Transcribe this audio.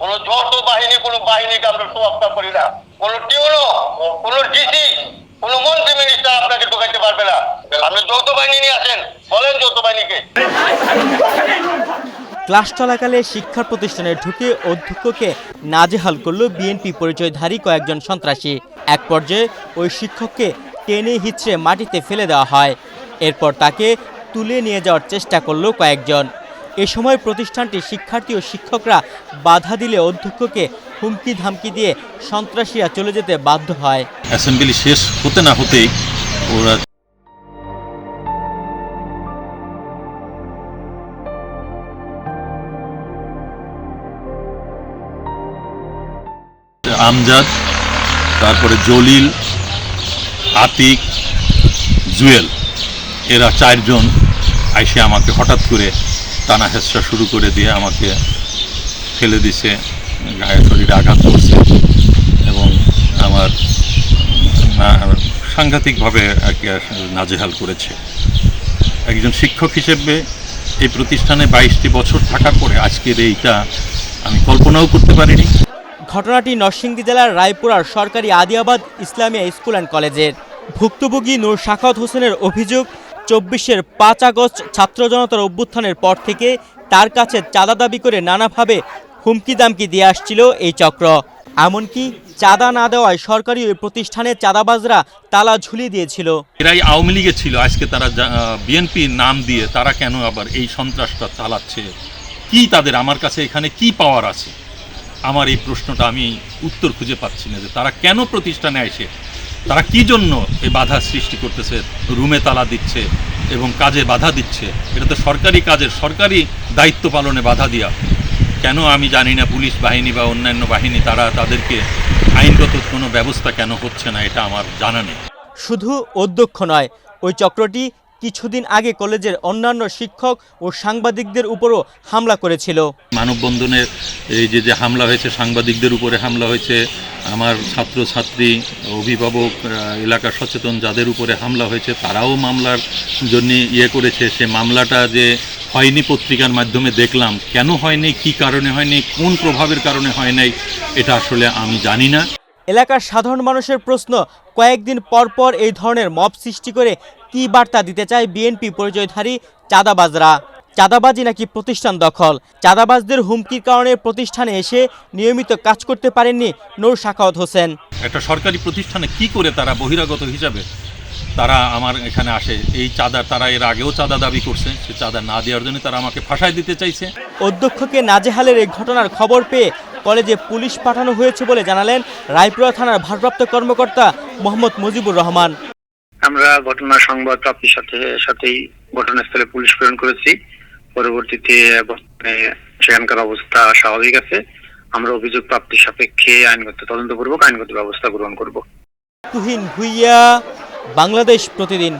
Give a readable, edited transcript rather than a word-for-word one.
কোনো যৌথ বাহিনী কোনো বাহিনীকে আমরা তোয়াক্কা করি না। কোনো টিউনো, কোনো ডিসি, কোনো মন্ত্রী মিনিস্টার আপনাকে ঢোকাইতে পারবে না। আপনি যৌথ বাহিনী নিয়ে আসেন, বলেন যৌথ বাহিনীকে। ক্লাস চলাকালে শিক্ষা প্রতিষ্ঠানে ঢুকে অধ্যক্ষকে নাজেহাল করল বিএনপি পরিচয়ধারী কয়েকজন সন্ত্রাসী। এক পর্যায়ে ওই শিক্ষককে টেনে হিঁচড়ে মাটিতে ফেলে দেওয়া হয়। এরপর তাকে তুলে নিয়ে যাওয়ার চেষ্টা করল কয়েকজন। এ সময় প্রতিষ্ঠানটির শিক্ষার্থী ও শিক্ষকরা বাধা দিলে অধ্যক্ষকে হুমকি ধামকি দিয়ে সন্ত্রাসীরা চলে যেতে বাধ্য হয়। অ্যাসেম্বলি শেষ হতে না হতেই ওরা আমজাদ, তারপরে জলিল, আতিক, জুয়েল, এরা চারজন আইসে আমাকে হঠাৎ করে টানা হেঁচড়া শুরু করে দিয়ে আমাকে ফেলে দিছে, গায়ে শরীরে আঘাত করছে এবং আমার সাংঘাতিকভাবে আর কি নাজেহাল করেছে। একজন শিক্ষক হিসেবে এই প্রতিষ্ঠানে 22টি বছর থাকার পরে আজকের এইটা আমি কল্পনাও করতে পারিনি। ঘটনাটি নরসিংদী জেলার রায়পুরার সরকারি আদিয়াবাদ ইসলামিয়া স্কুল অ্যান্ড কলেজের। ভুক্তভোগী নূর সাখাওয়াত হোসেনের অভিযোগ, 24-এর 5 আগস্ট ছাত্র জনতার অভ্যুত্থানের পর থেকে তার কাছে চাঁদা দাবি করে নানাভাবে হুমকি দামকি দিয়ে আসছিল এই চক্র। এমনকি চাঁদা না দেওয়ায় সরকারি ওই প্রতিষ্ঠানে চাঁদাবাজরা তালা ঝুলিয়ে দিয়েছিল। এরাই আওয়ামী লীগের ছিল, আজকে তারা বিএনপি নাম দিয়ে তারা কেন আবার এই সন্ত্রাসটা চালাচ্ছে? কি তাদের আমার কাছে এখানে কি পাওয়ার আছে? আমার এই প্রশ্নটা আমি উত্তর খুঁজে পাচ্ছি না, যে তারা কেন প্রতিষ্ঠানে আসে, তারা কি জন্য এই বাধা সৃষ্টি করতেছে, রুমে তালা দিচ্ছে এবং কাজে বাধা দিচ্ছে। এটা তো সরকারি কাজের সরকারি দায়িত্ব পালনে বাধা দেওয়া। কেন আমি জানি না পুলিশ বাহিনী বা অন্যান্য বাহিনী তারা তাদেরকে আইনগত কোনো ব্যবস্থা কেন হচ্ছে না, এটা আমার জানা নেই। শুধু অধ্যক্ষ নয়, ওই চক্রটি কিছুদিন আগে কলেজের অন্যান্য শিক্ষক ও সাংবাদিকদের উপরও হামলা করেছিল। মানববন্ধনের এই যে হামলা হয়েছে, সাংবাদিকদের উপরে হামলা হয়েছে, আমার ছাত্রছাত্রী, অভিভাবক, এলাকা সচেতন যাদের উপরে হামলা হয়েছে তারাও মামলার জন্য করেছে। সে মামলাটা যে হয়নি পত্রিকার মাধ্যমে দেখলাম, কেন হয়নি, কি কারণে হয়নি, কোন প্রভাবের কারণে হয় নাই, এটা আসলে আমি জানি না। এলাকার সাধারণ মানুষের প্রশ্ন, কয়েকদিন পর পর এই ধরনের মব সৃষ্টি করে কি বার্তা দিতে চায় বিএনপি পরিচয়ধারী চাঁদাবাজরা? চাঁদাবাজি নাকি প্রতিষ্ঠান দখল? চাঁদাবাজদের হুমকির কারণে প্রতিষ্ঠানে এসে নিয়মিত কাজ করতে পারেননি নূর সাখাওয়াত হোসেন। একটা সরকারি প্রতিষ্ঠানে কি করে তারা বহিরাগত হিসাবে তারা আমার এখানে আসে? এই চাঁদা তারা এর আগেও চাঁদা দাবি করছে, সে চাঁদা না দেওয়ার জন্য তারা আমাকে ফাঁসায় দিতে চাইছে। অধ্যক্ষকে নাজেহালের এই ঘটনার খবর পেয়ে কলেজে পুলিশ পাঠানো হয়েছে বলে জানালেন রায়পুরা থানার ভারপ্রাপ্ত কর্মকর্তা মোহাম্মদ মুজিবুর রহমান। আমরা ঘটনার সংবাদ প্রাপ্তির সাথেই ঘটনাস্থলে পুলিশ প্রেরণ করেছি। পরবর্তীতে সেখানকার অবস্থা স্বাভাবিক আছে। আমরা অভিযোগ প্রাপ্তির সাপেক্ষে আইনগত তদন্তপূর্বক আইনগত ব্যবস্থা গ্রহণ করব। তুহিন ভুইয়া, বাংলাদেশ প্রতিদিন।